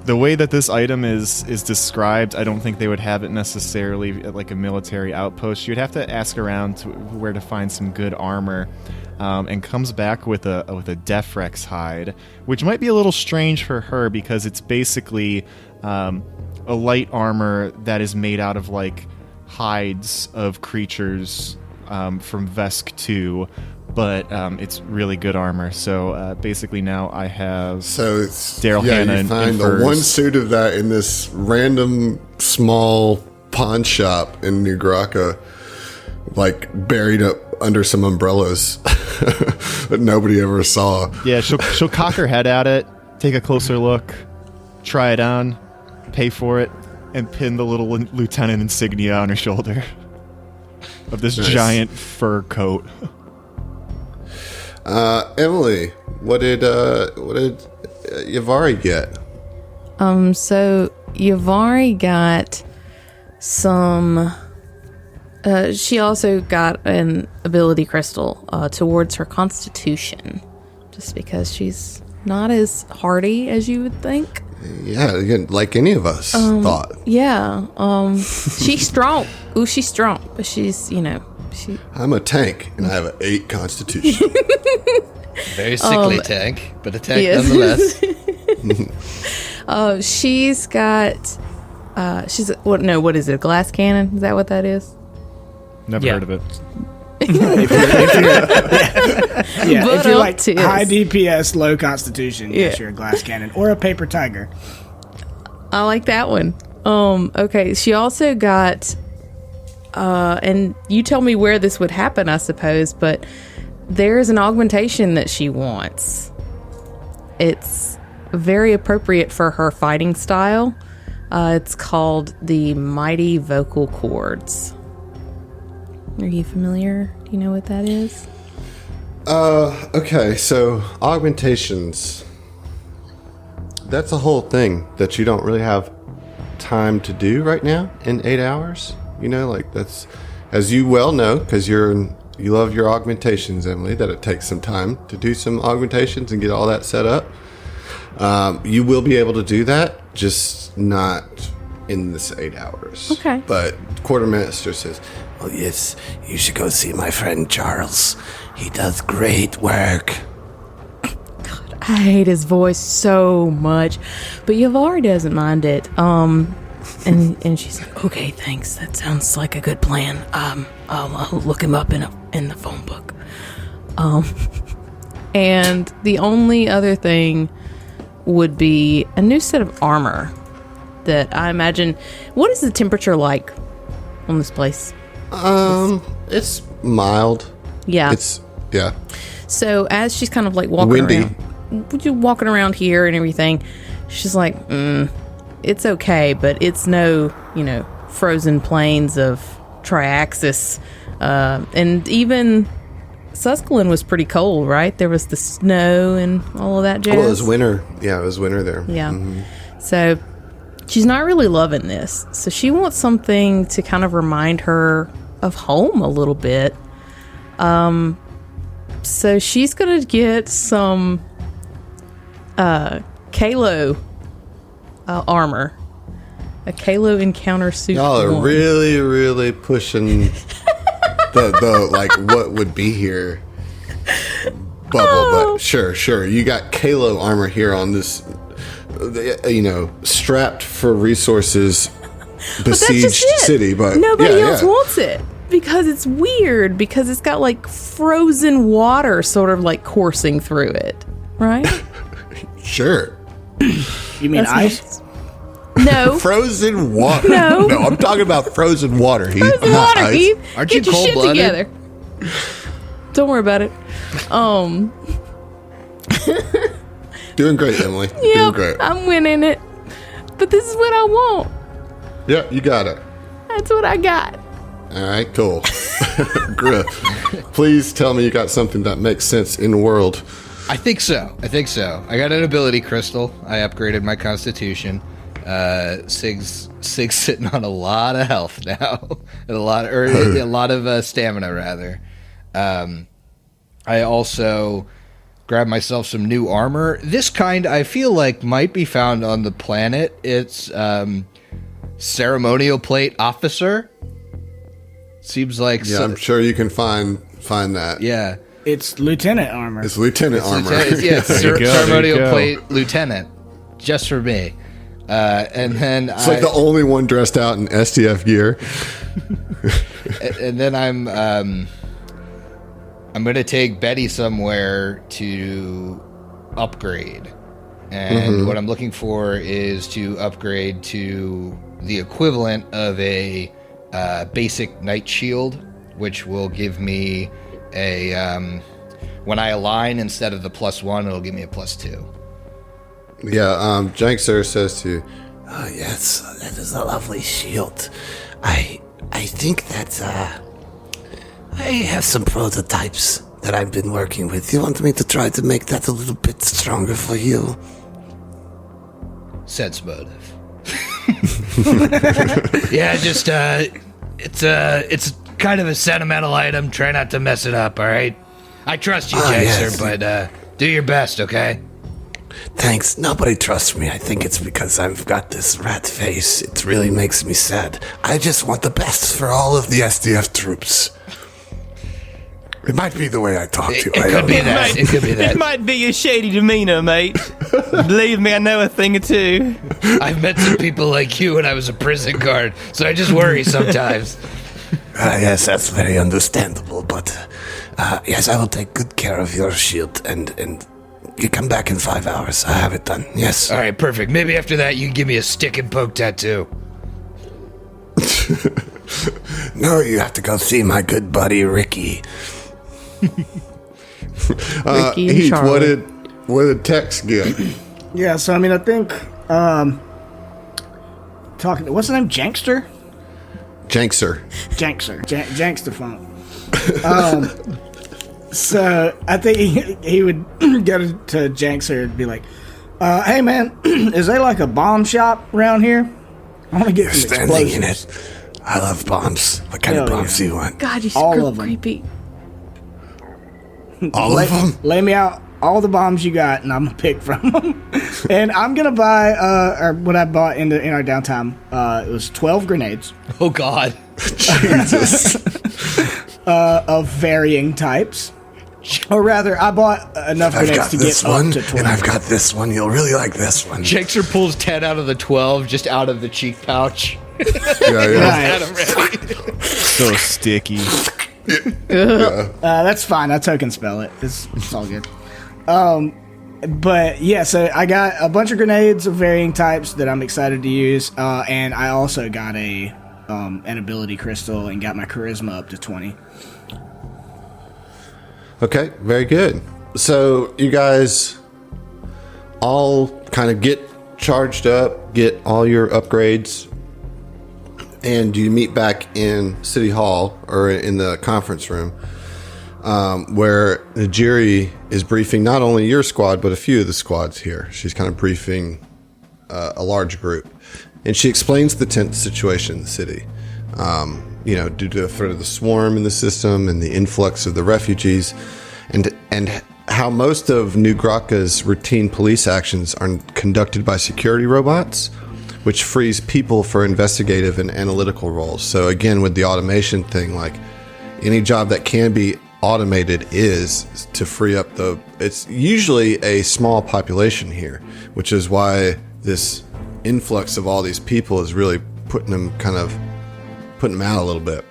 way that this item is described, I don't think they would have it necessarily at, like, a military outpost. You'd have to ask around to where to find some good armor, and comes back with a Defrex hide, which might be a little strange for her because it's basically a light armor that is made out of, like, hides of creatures from Vesk 2, but it's really good armor. So basically now I have Daryl Hannah
you
and
find the one suit of that in this random small pawn shop in New Grakka, like buried up under some umbrellas that nobody ever saw.
Yeah, she'll cock her head at it, take a closer look, try it on, pay for it, and pin the little lieutenant insignia on her shoulder of this giant fur coat.
Emily, what did Yavari get?
So Yavari got some. She also got an ability crystal towards her constitution, just because she's not as hardy as you would think.
Yeah, again, like any of us thought.
Yeah. She's strong. Ooh, she's strong, but she's,
I'm a tank, and I have an 8 constitution.
Very sickly tank, but a tank
yes.
nonetheless.
She's got. What is it? A glass cannon? Is that what that is?
Never heard of it.
If you're like
tis.
high DPS, low constitution, yes, you're a glass cannon or a paper tiger.
I like that one. Okay, she also got, and you tell me where this would happen, I suppose, but there's an augmentation that she wants. It's very appropriate for her fighting style. It's called the Mighty Vocal Cords. Are you familiar? Do you know what that is?
Okay, so augmentations. That's a whole thing that you don't really have time to do right now in 8 hours. Like that's, as you well know, because you love your augmentations, Emily, that it takes some time to do some augmentations and get all that set up. You will be able to do that, just not in this 8 hours.
Okay.
But Quartermaster says,
Well, yes, you should go see my friend Charles. He does great work.
I hate his voice so much, but Yavari doesn't mind it. And she's like, okay, thanks. That sounds like a good plan. I'll look him up in the phone book. And the only other thing would be a new set of armor that I imagine. What is the temperature like on this place?
it's mild.
Yeah.
Yeah.
So as she's kind of like walking
Windy.
walking around here and everything, she's like, it's okay, but it's no, frozen plains of Triaxis. And even Susquehanna was pretty cold, right? There was the snow and all of that jazz.
Well, it was winter. Yeah, it was winter there.
Yeah.
Mhm.
So she's not really loving this. So she wants something to kind of remind her of home a little bit. So she's going to get some Kalo armor. A Kalo encounter suit.
Y'all are
1.
really, really pushing the like what would be here bubble, but sure. You got Kalo armor here on this, strapped for resources, besieged city, but
nobody else wants it because it's weird, because it's got like frozen water sort of like coursing through it, right?
Sure. You mean
That's
ice?
No.
Frozen water.
No.
No, I'm talking about frozen water. Heath.
Frozen
not
water,
ice.
Heath.
Aren't
Get
you
your shit
cold-blooded?
together. Don't worry about it.
Doing great, Emily. Doing
Yep,
great.
I'm winning it. But this is what I want.
Yeah, you got it.
That's what I got.
All right, cool. Griff, please tell me you got something that makes sense in the world.
I think so. I got an ability crystal. I upgraded my constitution. Sig's sitting on a lot of health now, and a lot of stamina rather. I also grabbed myself some new armor. This kind I feel like might be found on the planet. It's ceremonial plate officer. Seems like
I'm sure you can find that.
Yeah.
It's lieutenant armor.
It's lieutenant armor.
It's
There you go,
ceremonial
there you go.
plate lieutenant, just for me. And then
It's like the only one dressed out in STF gear.
and then I'm gonna take Betty somewhere to upgrade, and what I'm looking for is to upgrade to the equivalent of a basic night shield, which will give me a when I align, instead of the +1, it'll give me a +2.
Yeah, Jankster says to you,
Oh, yes, that is a lovely shield. I think that I have some prototypes that I've been working with. You want me to try to make that a little bit stronger for you?
Sense motive. Yeah, just it's kind of a sentimental item. Try not to mess it up, all right? I trust you, Jaxer,
yes.
but do your best, okay?
Thanks. Nobody trusts me. I think it's because I've got this rat face. It really makes me sad. I just want the best for all of the SDF troops. It might be the way I talk to you.
It could be that. It could be that.
It might be a shady demeanor, mate. Believe me, I know a thing or two.
I've met some people like you when I was a prison guard, so I just worry sometimes.
Yes, that's very understandable, but yes, I will take good care of your shield, and you come back in 5 hours. I have it done, yes.
All right, perfect. Maybe after that you can give me a stick and poke tattoo.
No, you have to go see my good buddy, Ricky.
Ricky and
Heath,
Charlie.
what did Tex get?
Yeah, so I mean, I think talking. What's the name? Jankster.
Jankster.
Jankster font. So I think he would go to Jankster and be like, "Hey man, is there like a bomb shop around here? I want to get
You're
some
standing
explosives."
in it. I love bombs. What kind of
Hell
bombs do you want?
God, you're
All
so
of 'em.
creepy.
All of them?
Lay me out all the bombs you got, and I'm gonna pick from them. And I'm gonna buy, or what I bought in our downtime. It was 12 grenades
Oh, God.
Jesus.
of varying types. Or rather, I bought enough
I've
grenades
got
to
this
get
one,
up to 20.
and I've got this one. You'll really like this one.
Jaxer pulls 10 out of the 12 just out of the cheek pouch.
Yeah.
Right.
So sticky.
That's fine. I token spell it. It's all good. But yeah, so I got a bunch of grenades of varying types that I'm excited to use, and I also got an ability crystal and got my charisma up to 20.
Okay, very good. So you guys all kind of get charged up, get all your upgrades, and you meet back in City Hall or in the conference room where Najiri is briefing not only your squad, but a few of the squads here. She's kind of briefing a large group. And she explains the tense situation in the city. Due to the threat of the swarm in the system and the influx of the refugees, and how most of New Grakka's routine police actions are conducted by security robots, which frees people for investigative and analytical roles. So again, with the automation thing, like any job that can be automated is to free up it's usually a small population here, which is why this influx of all these people is really putting them out a little bit.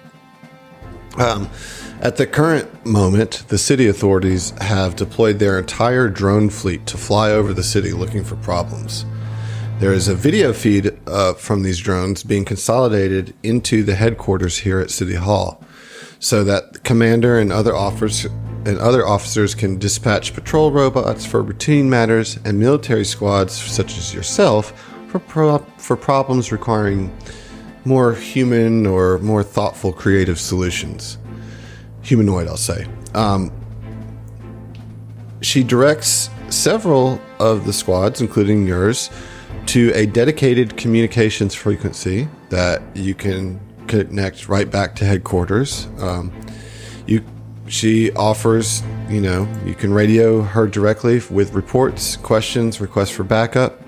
At the current moment, the city authorities have deployed their entire drone fleet to fly over the city looking for problems. There is a video feed from these drones being consolidated into the headquarters here at City Hall, so that the commander and other officers can dispatch patrol robots for routine matters and military squads such as yourself for problems requiring more human or more thoughtful, creative solutions. Humanoid, I'll say. She directs several of the squads, including yours, to a dedicated communications frequency that you can connect right back to headquarters. She offers, you can radio her directly with reports, questions, requests for backup,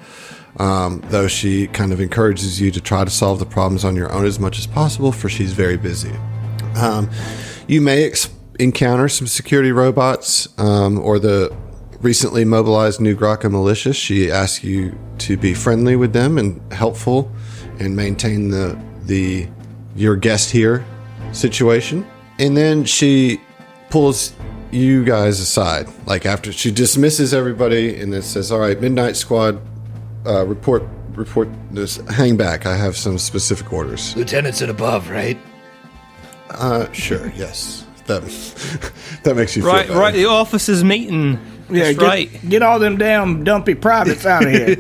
though she kind of encourages you to try to solve the problems on your own as much as possible, for she's very busy. You may encounter some security robots or the recently mobilized New Grakka militia. She asks you to be friendly with them and helpful and maintain the your guest here situation. And then she pulls you guys aside, like after she dismisses everybody and then says, all right, Midnight Squad, report this, hang back, I have some specific orders.
Lieutenants and above, right?
Sure, yes. That makes you feel better.
Right, the office is meeting.
Yeah, get all them damn dumpy privates out of here.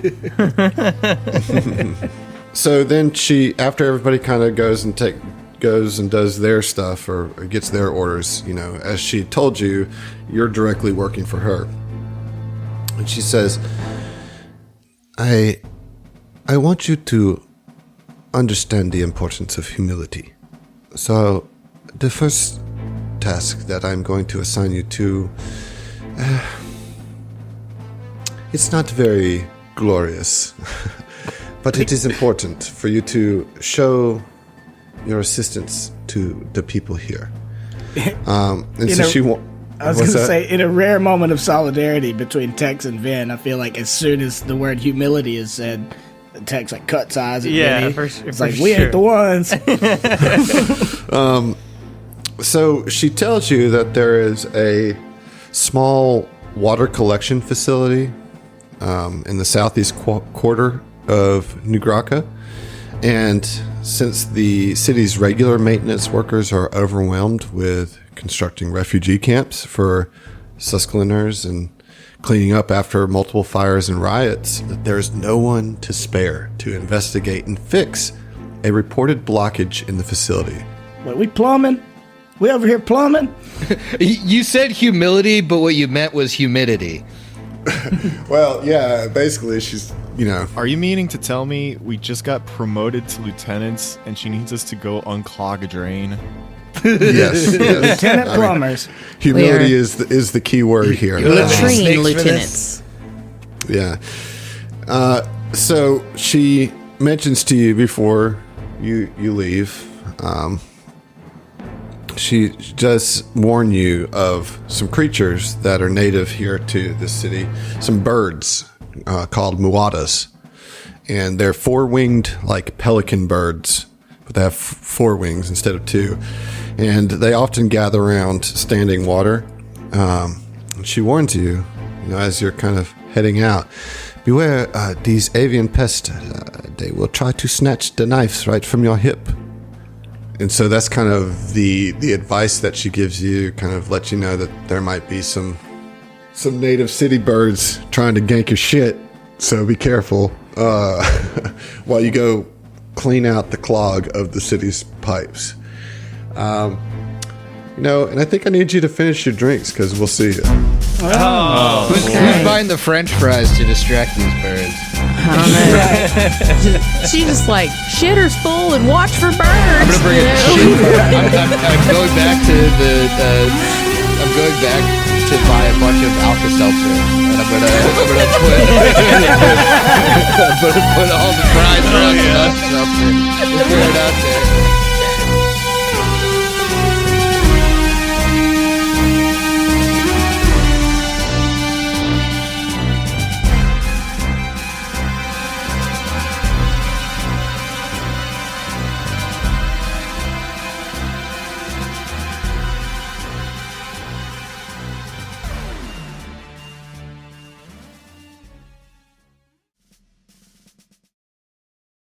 So then she, after everybody kind of goes and does their stuff or gets their orders, as she told you, you're directly working for her. And she says, I want you to understand the importance of humility. So the first task that I'm going to assign you to, it's not very glorious, but it is important for you to show your assistance to the people here. I was going
to say, in a rare moment of solidarity between Tex and Vin, I feel like as soon as the word humility is said, Tex cuts eyes at Vinny. It's like, we ain't the ones.
So she tells you that there is a small water collection facility in the southeast quarter of New Grakka, and since the city's regular maintenance workers are overwhelmed with constructing refugee camps for Susquehaners and cleaning up after multiple fires and riots, there's no one to spare to investigate and fix a reported blockage in the facility.
What, we plumbing? We over here plumbing?
You said humility, but what you meant was humidity.
Well, yeah, basically she's,
Are you meaning to tell me we just got promoted to lieutenants and she needs us to go unclog a drain?
Yes.
Lieutenant plumbers.
Humility is the key word here.
Latrine lieutenants.
Yeah. So she mentions to you before you leave, she does warn you of some creatures that are native here to this city, some birds called muatas. And they're four-winged, like pelican birds, but they have four wings instead of two. And they often gather around standing water. She warns you, as you're kind of heading out, beware these avian pests. They will try to snatch the knives right from your hip. And so that's kind of the advice that she gives you, kind of let you know that there might be some native city birds trying to gank your shit. So be careful while you go clean out the clog of the city's pipes. And I think I need you to finish your drinks because we'll see you.
Who's buying the French fries to distract these birds?
I don't know. She just like, shitter's full and watch for birds.
I'm gonna bring it. I'm going back to I'm going back to buy a bunch of Alka-Seltzer, and I'm gonna put all the fries around the Alka-Seltzer.